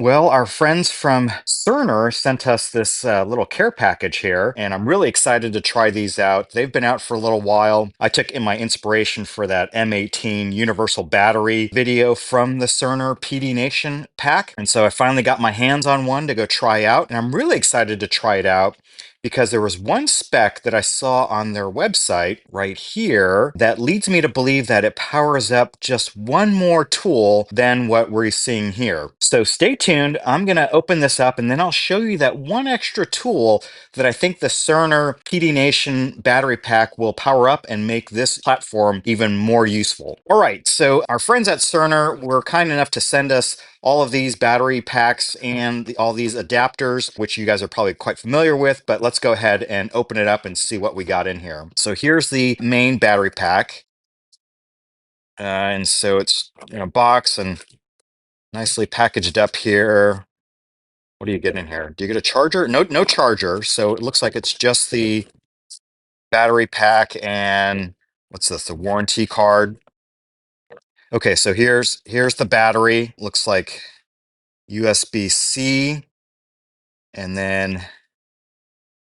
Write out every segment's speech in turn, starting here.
Well, our friends from CERNR sent us this little care package here, and I'm really excited to try these out. They've been out for a little while. I took in my inspiration for that M18 universal battery video from the CERNR PDNation pack. And so I finally got my hands on one to go try out, and I'm really excited to try it out because there was one spec that I saw on their website right here that leads me to believe that it powers up just one more tool than what we're seeing here. So stay tuned. I'm going to open this up and then I'll show you that one extra tool that I think the CERNR PDNation battery pack will power up and make this platform even more useful. All right, so our friends at CERNR were kind enough to send us all of these battery packs and all these adapters, which you guys are probably quite familiar with, but let's go ahead and open it up and see what we got in here. So here's the main battery pack. And so it's in a box and nicely packaged up here. What do you get in here? Do you get a charger? No, no charger. So it looks like it's just the battery pack and what's this? The warranty card. Okay, so here's the battery. Looks like USB-C and then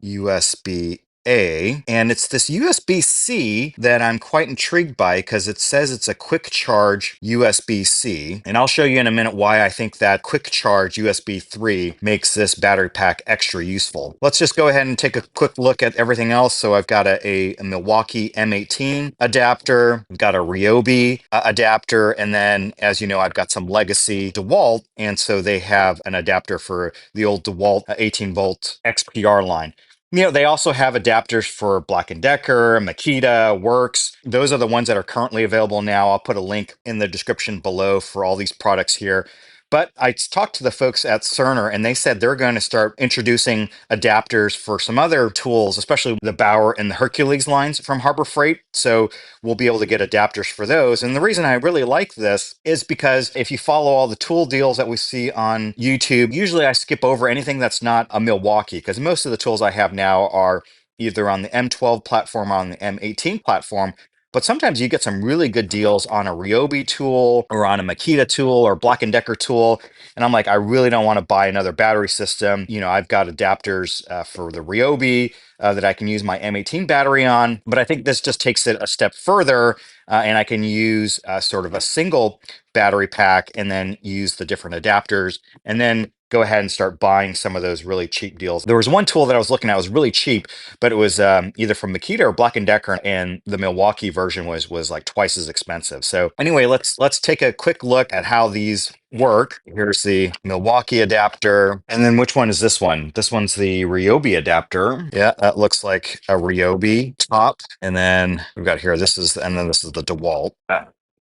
USB-A, and it's this USB-C that I'm quite intrigued by because it says it's a quick charge USB-C, and I'll show you in a minute why I think that quick charge USB 3 makes this battery pack extra useful. Let's just go ahead and take a quick look at everything else. So I've got a Milwaukee M18 adapter, I've got a Ryobi adapter, and then as you know, I've got some legacy DeWalt, and so they have an adapter for the old DeWalt 18 volt XPR line. They also have adapters for Black & Decker, Makita, Works. Those are the ones that are currently available now. I'll put a link in the description below for all these products here. But I talked to the folks at CERNR and they said they're going to start introducing adapters for some other tools, especially the Bauer and the Hercules lines from Harbor Freight. So we'll be able to get adapters for those. And the reason I really like this is because if you follow all the tool deals that we see on YouTube, usually I skip over anything that's not a Milwaukee because most of the tools I have now are either on the M12 platform or on the M18 platform. But sometimes you get some really good deals on a Ryobi tool or on a Makita tool or Black & Decker tool. And I'm like, I really don't want to buy another battery system. I've got adapters for the Ryobi that I can use my M18 battery on. But I think this just takes it a step further and I can use sort of a single battery pack and then use the different adapters and then go ahead and start buying some of those really cheap deals. There was one tool that I was looking at was really cheap, but it was either from Makita or Black & Decker, and the Milwaukee version was like twice as expensive. So anyway, let's take a quick look at how these work. Here's the Milwaukee adapter. And then which one is this one? This one's the Ryobi adapter. Yeah, that looks like a Ryobi top. And then we've got here, this is the DeWalt.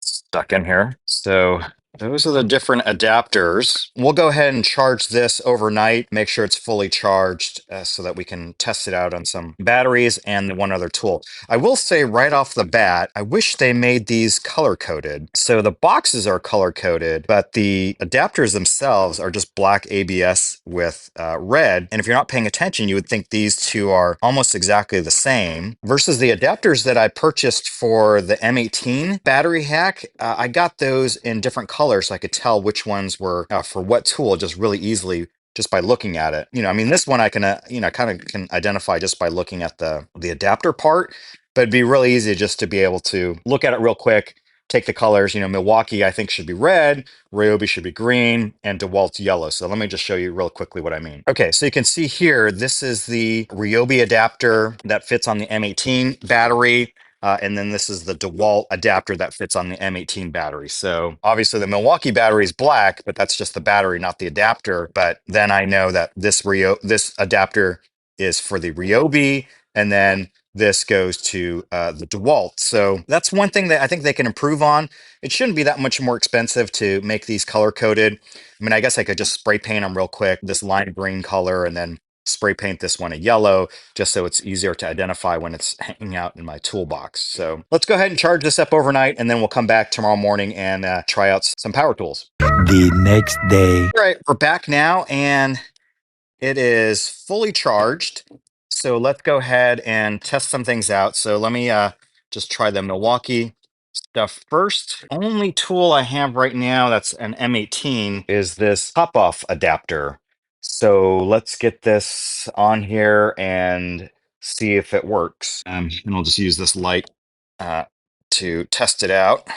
Stuck in here. So those are the different adapters. We'll go ahead and charge this overnight, make sure it's fully charged so that we can test it out on some batteries and the one other tool. I will say right off the bat, I wish they made these color coded. So the boxes are color coded, but the adapters themselves are just black ABS with red. And if you're not paying attention, you would think these two are almost exactly the same versus the adapters that I purchased for the M18 battery hack. I got those in different colors so I could tell which ones were for what tool just really easily just by looking at it. I mean, this one I can, kind of can identify just by looking at the adapter part, but it'd be really easy just to be able to look at it real quick, take the colors. Milwaukee, I think, should be red, Ryobi should be green, and DeWalt's yellow. So let me just show you real quickly what I mean. Okay, so you can see here, this is the Ryobi adapter that fits on the M18 battery. And then this is the DeWalt adapter that fits on the M18 battery. So obviously the Milwaukee battery is black, but that's just the battery, not the adapter. But then I know that this adapter is for the Ryobi, and then this goes to the DeWalt. So that's one thing that I think they can improve on. It shouldn't be that much more expensive to make these color coded. I mean, I guess I could just spray paint them real quick, this lime green color, and then spray paint this one a yellow, just so it's easier to identify when it's hanging out in my toolbox. So let's go ahead and charge this up overnight, and then we'll come back tomorrow morning and try out some power tools. The next day. All right, we're back now, and it is fully charged. So let's go ahead and test some things out. So let me just try the Milwaukee The first only tool I have right now that's an M18 is this pop-off adapter. So let's get this on here and see if it works. And I'll just use this light uh, to test it out.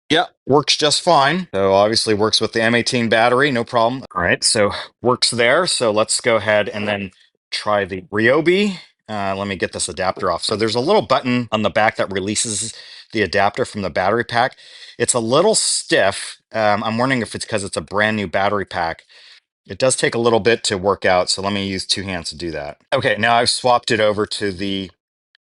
Yeah, works just fine. So obviously works with the M18 battery, no problem. All right, so works there. So let's go ahead and then try the Ryobi. Let me get this adapter off. So there's a little button on the back that releases the adapter from the battery pack. It's a little stiff. I'm wondering if it's because it's a brand new battery pack. It does take a little bit to work out, so let me use two hands to do that. Okay, now I've swapped it over to the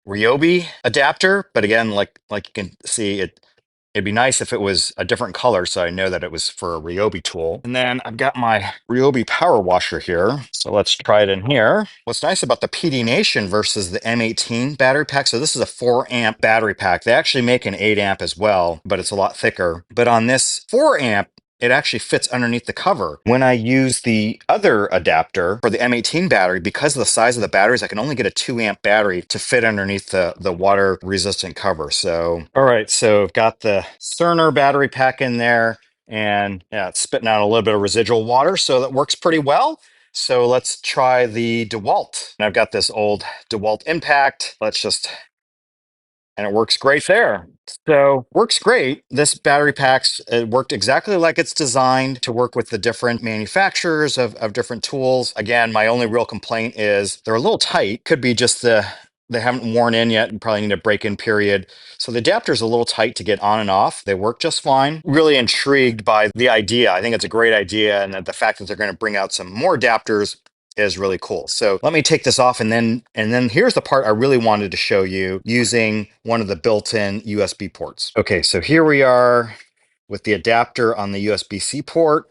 Ryobi adapter, but again, like you can see, it'd be nice if it was a different color so I know that it was for a Ryobi tool. And then I've got my Ryobi power washer here. So let's try it in here. What's nice about the PDNation versus the M18 battery pack, so this is a 4 amp battery pack. They actually make an 8 amp as well, but it's a lot thicker. But on this 4 amp, it actually fits underneath the cover. When I use the other adapter for the M18 battery, because of the size of the batteries, I can only get a 2 amp battery to fit underneath the water resistant cover. So, all right, so I've got the CEENR battery pack in there, and yeah, it's spitting out a little bit of residual water, so that works pretty well. So let's try the DeWalt. And I've got this old DeWalt Impact. And it works great there. So works great. This battery packs, it worked exactly like it's designed to work with the different manufacturers of different tools. Again, my only real complaint is they're a little tight. Could be just they haven't worn in yet and probably need a break-in period. So the adapter's a little tight to get on and off. They work just fine. Really intrigued by the idea. I think it's a great idea, and that the fact that they're going to bring out some more adapters is really cool. So let me take this off, and then here's the part I really wanted to show you using one of the built-in USB ports. Okay, so here we are with the adapter on the USB-C port.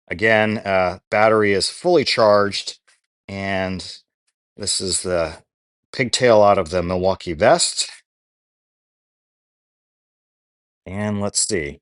Again, battery is fully charged, and this is the pigtail out of the Milwaukee vest. And let's see.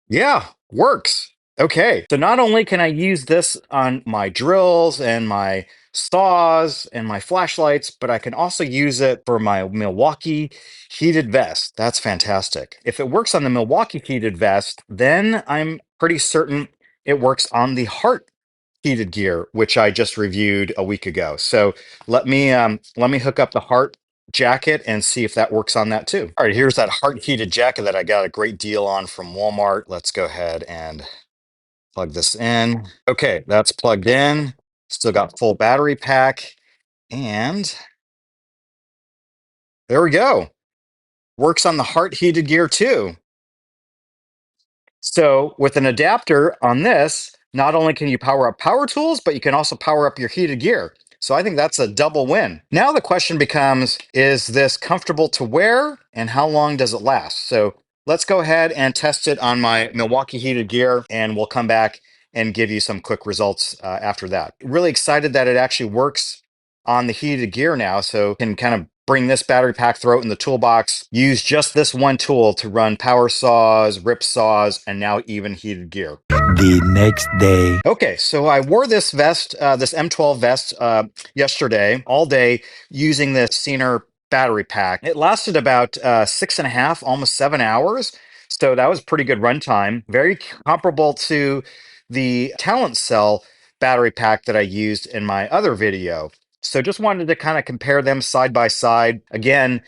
Yeah, works. Okay, so not only can I use this on my drills and my saws and my flashlights, but I can also use it for my Milwaukee heated vest. That's fantastic. If it works on the Milwaukee heated vest, then I'm pretty certain it works on the HART heated gear, which I just reviewed a week ago. So let me hook up the HART jacket and see if that works on that too. All right, here's that HART heated jacket that I got a great deal on from Walmart. Let's go ahead and plug this in. Okay, that's plugged in. Still got full battery pack. And there we go. Works on the HART heated gear too. So with an adapter on this, not only can you power up power tools, but you can also power up your heated gear. So I think that's a double win. Now the question becomes, is this comfortable to wear and how long does it last? So let's go ahead and test it on my Milwaukee heated gear, and we'll come back and give you some quick results after that. Really excited that it actually works on the heated gear now. So can kind of bring this battery pack, throw it in the toolbox, use just this one tool to run power saws, rip saws, and now even heated gear. The next day. Okay, so I wore this vest, this M12 vest, yesterday, all day, using the CEENR battery pack. It lasted about 6.5, almost 7 hours. So that was pretty good runtime. Very comparable to the Talent Cell battery pack that I used in my other video. So just wanted to kind of compare them side by side. Again,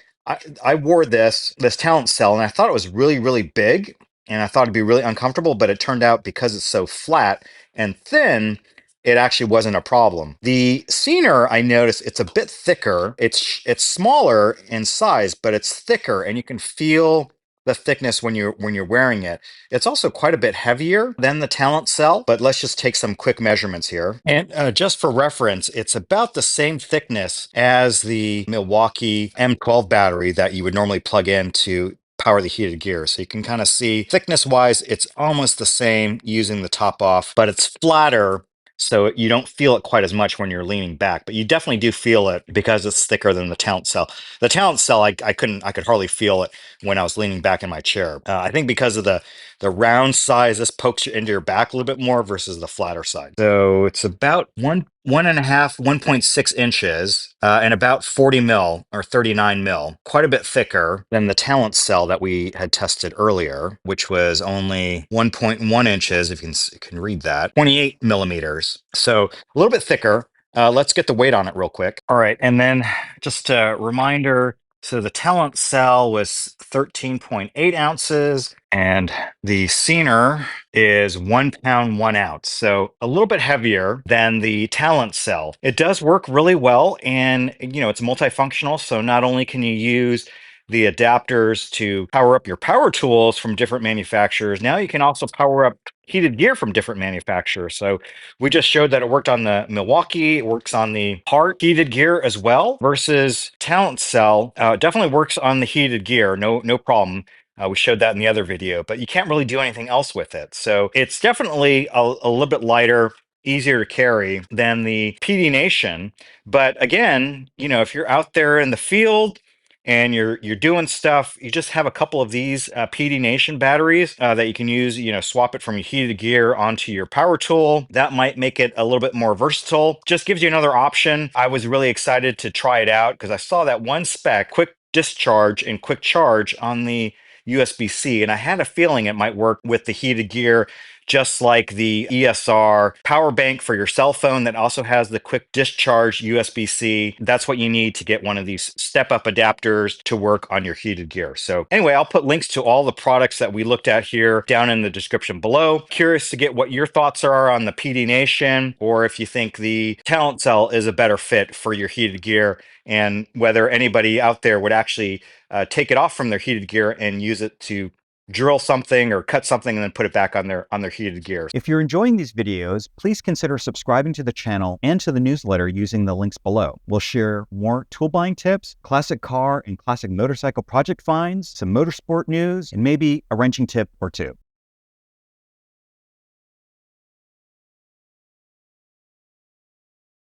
I wore this Talent Cell, and I thought it was really, really big, and I thought it'd be really uncomfortable, but it turned out because it's so flat and thin, it actually wasn't a problem. The CEENR, I noticed it's a bit thicker. It's smaller in size, but it's thicker, and you can feel the thickness when you're wearing it. It's also quite a bit heavier than the Talent Cell, but let's just take some quick measurements here. And just for reference, it's about the same thickness as the Milwaukee M12 battery that you would normally plug in to power the heated gear. So you can kind of see thickness wise, it's almost the same using the top off, but it's flatter. So you don't feel it quite as much when you're leaning back, but you definitely do feel it because it's thicker than the Talent Cell. The Talent Cell, I could hardly feel it when I was leaning back in my chair. I think because of the round size, this pokes you into your back a little bit more versus the flatter side. So it's about 1.6 inches and about 40 mil or 39 mil, quite a bit thicker than the talent cell that we had tested earlier, which was only 1.1 inches, if you can read that, 28 millimeters. So a little bit thicker. Let's get the weight on it real quick. All right, and then just a reminder, so the talent cell was 13.8 ounces, and the CEENR is 1 pound, 1 ounce. So a little bit heavier than the talent cell. It does work really well, and it's multifunctional. So not only can you use the adapters to power up your power tools from different manufacturers, now you can also power up heated gear from different manufacturers. So we just showed that it worked on the Milwaukee, it works on the HART heated gear as well, versus talent cell. It definitely works on the heated gear, no problem. We showed that in the other video, but you can't really do anything else with it. So it's definitely a little bit lighter, easier to carry than the PDNation. But again, if you're out there in the field and you're doing stuff, you just have a couple of these PDNation batteries that you can use, swap it from your heated gear onto your power tool. That might make it a little bit more versatile. Just gives you another option. I was really excited to try it out because I saw that one spec, quick discharge and quick charge, on the USB-C, and I had a feeling it might work with the heated gear, just like the ESR power bank for your cell phone that also has the quick discharge USB-C. That's what you need to get one of these step-up adapters to work on your heated gear. So anyway, I'll put links to all the products that we looked at here down in the description below. Curious to get what your thoughts are on the PDNation, or if you think the talent cell is a better fit for your heated gear, and whether anybody out there would actually take it off from their heated gear and use it to drill something or cut something and then put it back on their heated gear. If you're enjoying these videos, please consider subscribing to the channel and to the newsletter using the links below. We'll share more tool buying tips, classic car and classic motorcycle project finds, some motorsport news, and maybe a wrenching tip or two.